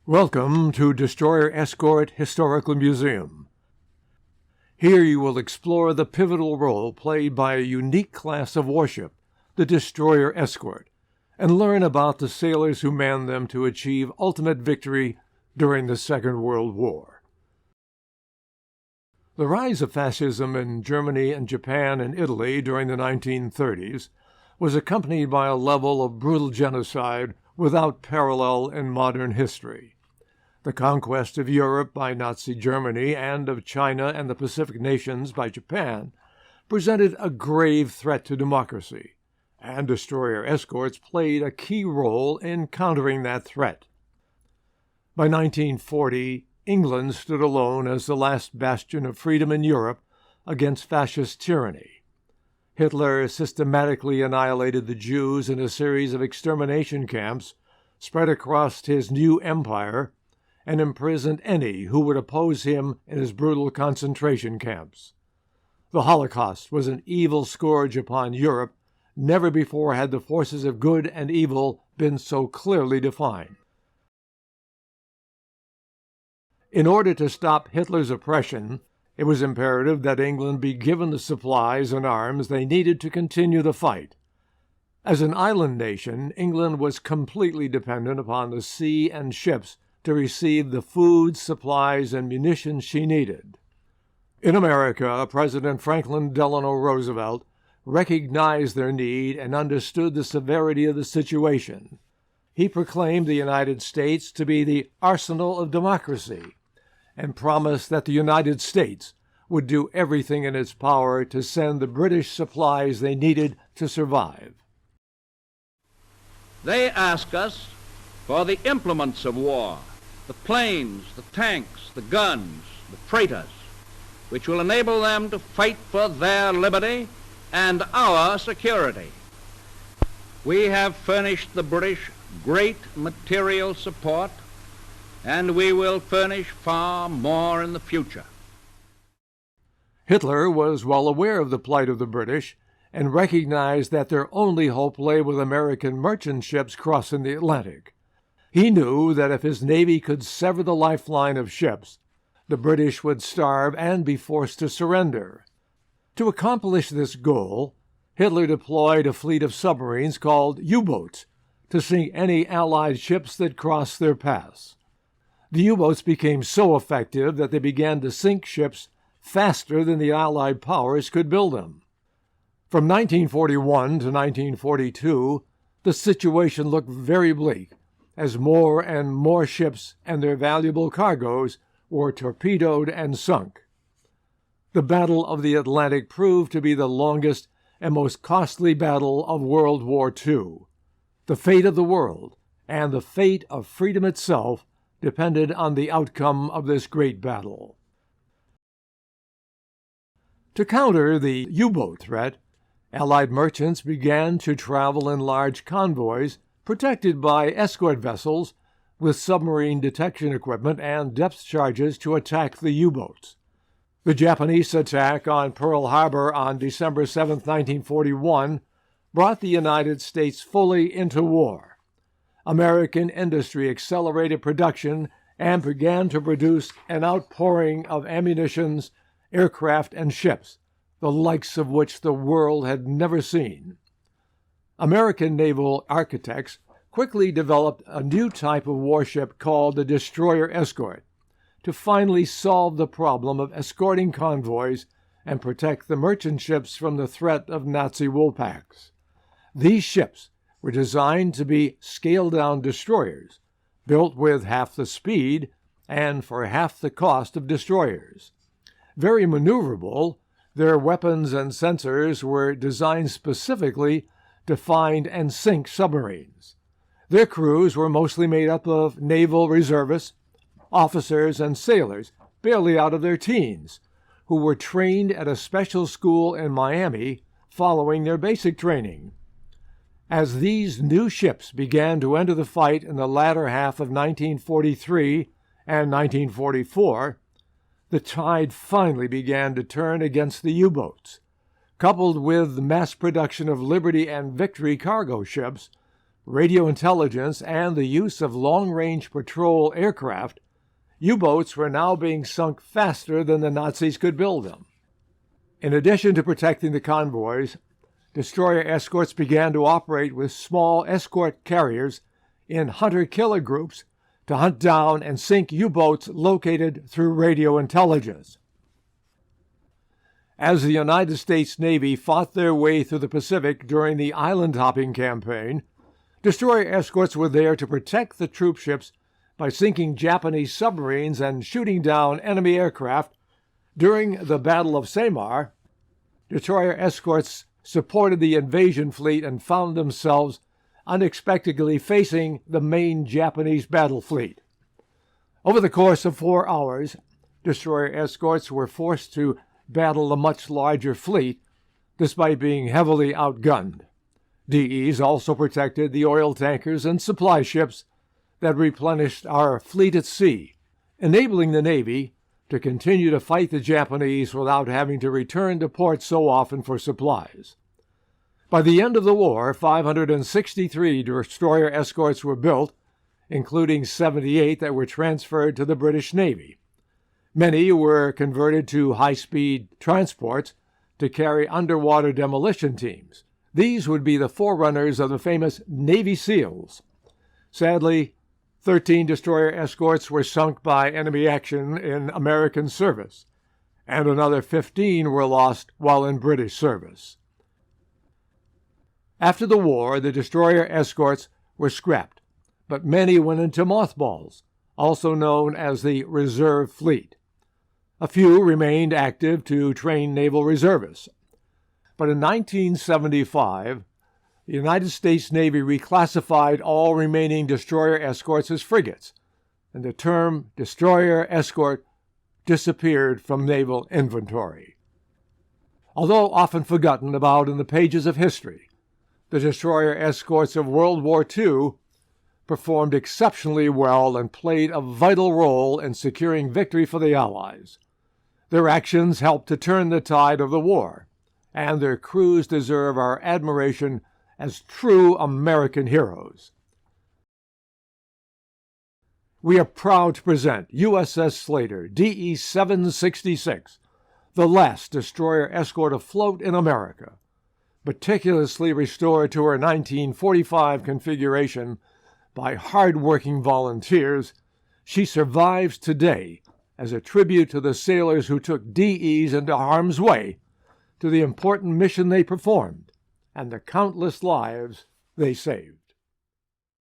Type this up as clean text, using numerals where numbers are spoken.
Welcome to Destroyer Escort Historical Museum. Here you will explore the pivotal role played by a unique class of warship, the Destroyer Escort, and learn about the sailors who manned them to achieve ultimate victory during the Second World War. The rise of fascism in Germany and Japan and Italy during the 1930s was accompanied by a level of brutal genocide without parallel in modern history. The conquest of Europe by Nazi Germany and of China and the Pacific nations by Japan presented a grave threat to democracy, and destroyer escorts played a key role in countering that threat. By 1940, England stood alone as the last bastion of freedom in Europe against fascist tyranny. Hitler systematically annihilated the Jews in a series of extermination camps spread across his new empire and imprisoned any who would oppose him in his brutal concentration camps. The Holocaust was an evil scourge upon Europe. Never before had the forces of good and evil been so clearly defined. In order to stop Hitler's oppression, it was imperative that England be given the supplies and arms they needed to continue the fight. As an island nation, England was completely dependent upon the sea and ships to receive the food, supplies, and munitions she needed. In America, President Franklin Delano Roosevelt recognized their need and understood the severity of the situation. He proclaimed the United States to be the arsenal of democracy and promised that the United States would do everything in its power to send the British supplies they needed to survive. They ask us for the implements of war, the planes, the tanks, the guns, the freighters, which will enable them to fight for their liberty and our security. We have furnished the British great material support, and we will furnish far more in the future. Hitler was well aware of the plight of the British and recognized that their only hope lay with American merchant ships crossing the Atlantic. He knew that if his navy could sever the lifeline of ships, the British would starve and be forced to surrender. To accomplish this goal, Hitler deployed a fleet of submarines called U-boats to sink any Allied ships that crossed their paths. The U-boats became so effective that they began to sink ships faster than the Allied powers could build them. From 1941 to 1942, the situation looked very bleak, as more and more ships and their valuable cargoes were torpedoed and sunk. The Battle of the Atlantic proved to be the longest and most costly battle of World War II. The fate of the world and the fate of freedom itself depended on the outcome of this great battle. To counter the U-boat threat, Allied merchants began to travel in large convoys protected by escort vessels with submarine detection equipment and depth charges to attack the U-boats. The Japanese attack on Pearl Harbor on December 7, 1941, brought the United States fully into war. American industry accelerated production and began to produce an outpouring of ammunitions, aircraft, and ships, the likes of which the world had never seen. American naval architects quickly developed a new type of warship called the destroyer escort to finally solve the problem of escorting convoys and protect the merchant ships from the threat of Nazi woolpacks. These ships were designed to be scaled-down destroyers, built with half the speed and for half the cost of destroyers. Very maneuverable, their weapons and sensors were designed specifically to find and sink submarines. Their crews were mostly made up of naval reservists, officers, and sailors, barely out of their teens, who were trained at a special school in Miami following their basic training. As these new ships began to enter the fight in the latter half of 1943 and 1944, the tide finally began to turn against the U-boats. Coupled with the mass production of Liberty and Victory cargo ships, radio intelligence, and the use of long-range patrol aircraft, U-boats were now being sunk faster than the Nazis could build them. In addition to protecting the convoys, destroyer escorts began to operate with small escort carriers in hunter-killer groups to hunt down and sink U-boats located through radio intelligence. As the United States Navy fought their way through the Pacific during the island-hopping campaign, destroyer escorts were there to protect the troop ships by sinking Japanese submarines and shooting down enemy aircraft. During the Battle of Samar, destroyer escorts supported the invasion fleet and found themselves unexpectedly facing the main Japanese battle fleet. Over the course of 4 hours, destroyer escorts were forced to battle a much larger fleet, despite being heavily outgunned. DEs also protected the oil tankers and supply ships that replenished our fleet at sea, enabling the Navy to continue to fight the Japanese without having to return to port so often for supplies. By the end of the war, 563 destroyer escorts were built, including 78 that were transferred to the British Navy. Many were converted to high-speed transports to carry underwater demolition teams. These would be the forerunners of the famous Navy SEALs. Sadly, 13 destroyer escorts were sunk by enemy action in American service, and another 15 were lost while in British service. After the war, the destroyer escorts were scrapped, but many went into mothballs, also known as the reserve fleet. A few remained active to train naval reservists. But in 1975, the United States Navy reclassified all remaining destroyer escorts as frigates, and the term destroyer escort disappeared from naval inventory. Although often forgotten about in the pages of history, the destroyer escorts of World War II performed exceptionally well and played a vital role in securing victory for the Allies. Their actions helped to turn the tide of the war, and their crews deserve our admiration as true American heroes. We are proud to present USS Slater, DE 766, the last destroyer escort afloat in America. Meticulously restored to her 1945 configuration by hard-working volunteers, she survives today as a tribute to the sailors who took DEs into harm's way, to the important mission they performed, and the countless lives they saved.